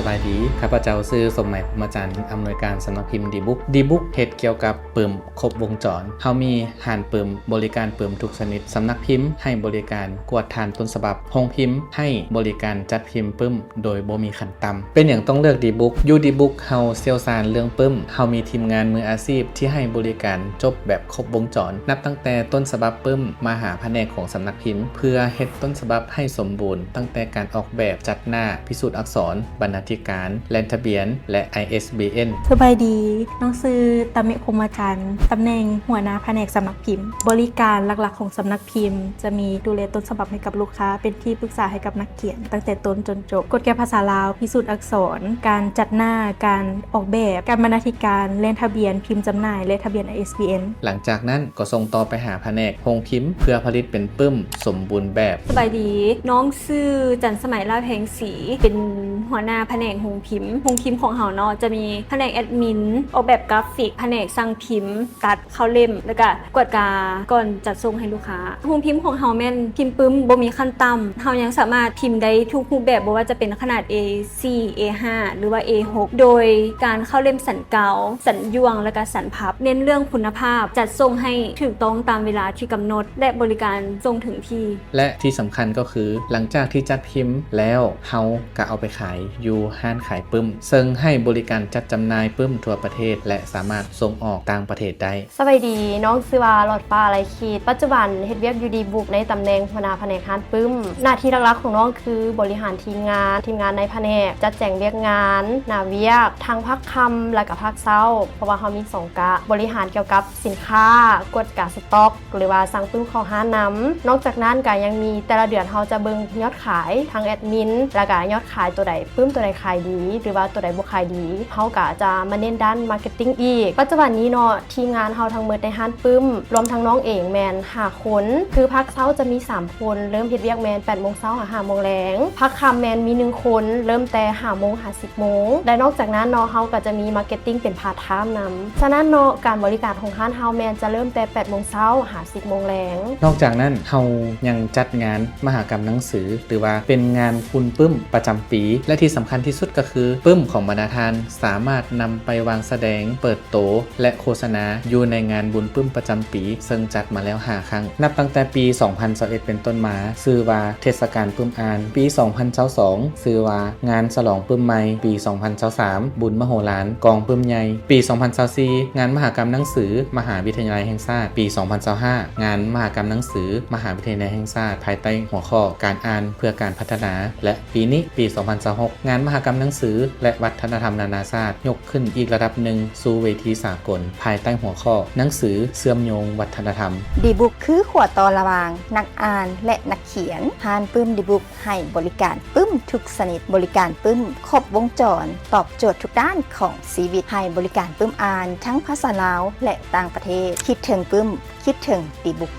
บายดีข้าพเจ้าชื่อสมหมายพรหมจันทร์อำนวยการสำนักพิมพ์ดีบุ๊กเฮ็ดเกี่ยวกับปึ้มครบวงจรเฮามีห้านปึ้มบริการปึ้มทุกชนิดสำนักพิมพ์ให้บริการกวดทานต้นฉบับโรงพิมพ์ให้บริการจัดพิมพ์ปึ้มโดยบ่มีขั้นต่ำเป็นอย่างต้องเลือกดีบุ๊กอยู่ดีบุ๊กเฮาเชี่ยวชาญเรื่องปึ้มเฮามีทีมงานมืออาชีพที่ให้บริการจบแบบครบวงจรนับตั้งแต่ต้นฉบับปึ้มมาหาแผนกของสำนักพิมพ์เพื่อเฮ็ดต้นฉบับให้สมบูรณ์ตั้งแต่การออกแบบจัดหน้าพิสูจน์อักษรบรรณาธิการแลนทะเบียนและ ISBN สบายดีน้องซื้อตำแหน่งพรหมจันทร์ตำแหน่งหัวหน้าแผนกสำนักพิมพ์บริการหลักๆของสำนักพิมพ์จะมีดูแลต้นฉบับให้กับลูกค้าเป็นที่ปรึกษาให้กับนักเขียนตั้งแต่ต้นจนจบกฎแก้ภาษาลาวพิสูจน์อักษรการจัดหน้าการออกแบบการบรรณาธิการแลนทะเบียนพิมพ์จำหน่ายและทะเบียน ISBN หลังจากนั้นก็ส่งต่อไปหาแผนกโรงพิมพ์เพื่อผลิตเป็นปึ้มสมบูรณ์แบบ สบายดีน้องชื่อจันสมัยลาภแพงศรีเป็นหัวหน้าแผนกโรงพิมพ์ของเฮาเนาะจะมีแผนกแอดมินออกแบบกราฟิกแผนกสั่งพิมพ์ตัดเข้าเล่มแล้วก็กวดกาก่อนจัดส่งให้ลูกค้าโรงพิมพ์ของเฮาแม่นพิมพ์ปึ้มบ่มีขั้นต่ำเฮายังสามารถพิมพ์ได้ทุกรูปแบบบ่ว่าจะเป็นขนาด A4 A5 หรือว่า A6 โดยการเข้าเล่มสันเกาสันยวงและก็สันพับเน้นเรื่องคุณภาพจัดส่งให้ถูกต้องตามเวลาที่กำหนดและบริการส่งถึงที่และที่สำคัญก็คือหลังจากที่จัดพิมพ์แล้วเฮาก็เอาไปขายอยู่ห้านขายปึ้มซึ่งให้บริการจัดจำหน่ายปึ้มทั่วประเทศและสามารถส่งออกต่างประเทศได้สวัสดีน้องชื่อว่าหลอดฟ้าไรขีดปัจจุบันเฮ็ดเวียกอยู่ดีบุ๊กในตำแหน่งหัวหน้าแผนกห้านปึ้มหน้าที่หลักๆของน้องคือบริหารทีมงานในแผนกจัดแจงเวียกงานหน้าเวียกทางภาคค่ำและก็ภาคเช้าเพราะว่าเฮามี2กะบริหารเกี่ยวกับสินค้ากดกะสต็อกหรือว่าสั่งปึ้มเข้าห้านนอกจากนั้นก็ยังมีแต่ละเดือนเฮาจะเบิ่งยอดขายทางแอดมินแล้วก็ยอดขายตัวใดปึ้มตัวใดขายดีหรือว่าตัวใดบ่ขายดีเฮาก็จะมาเน้นด้านมาร์เก็ตติ้งอีกปัจจุบันนี้เนาะทีมงานเฮาทั้งหมดในห้านปึ้มรวมทั้งน้องเองแมน5คนคือภาคเช้าจะมี3คนเริ่มเฮ็ดเวียกแมน 8:00 นถึง 5:00 นแลงภาคค่ำแมนมี1คนเริ่มแต่ 5:00 นถึง 10:00 นและนอกจากนั้นเนาะเฮาก็จะมีมาร์เก็ตติ้งเป็นพาร์ทไทม์นำฉะนั้นเนาะการบริการของห้านเฮาแมนจะเริ่มแต่ 8:00 นถึง 10:00 นแลงนอกจากนั้นเฮายังจัดงานมหกรรมหนังสือหรือว่าเป็นงานคุณปึ้มประจำปีและที่สำคัญที่สุดก็คือปึ้มของบรรณาธิการสามารถนำไปวางแสดงเปิดโตและโฆษณาอยู่ในงานบุญปึ้มประจำปีซึ่งจัดมาแล้ว5ครั้งนับตั้งแต่ปี 2021 เป็นต้นมาชื่อว่าเทศกาลปึ้มอ่านปี 2022ชื่อว่างานฉลองปึ้มใหม่ปี 2023บุญมโหฬารกองปึ้มใหญ่ปี 2024งานมหกรรมหนังสือมหาวิทยาลัยแห่งชาติปี 2025งานมหกรรมหนังสือมหาวิทยาลัยแห่งชาติภายใต้หัวข้อการอ่านเพื่อการพัฒนาและปีนี้ปี 2026งานมหกรรมหนังสือและวัฒนธรรมนานาชาติยกขึ้นอีกระดับหนึ่งสู่เวทีสากลภายใต้หัวข้อหนังสือเชื่อมโยงวัฒนธรรมดีบุ๊กคือขวดต่อระหว่างนักอ่านและนักเขียนห้านปึ้มดีบุ๊กให้บริการปึ้มทุกชนิดบริการปึ้มครบวงจรตอบโจทย์ทุกด้านของชีวิตให้บริการปึ้มอ่านทั้งภาษาลาวและต่างประเทศคิดถึงปึ้มคิดถึงดีบุ๊ก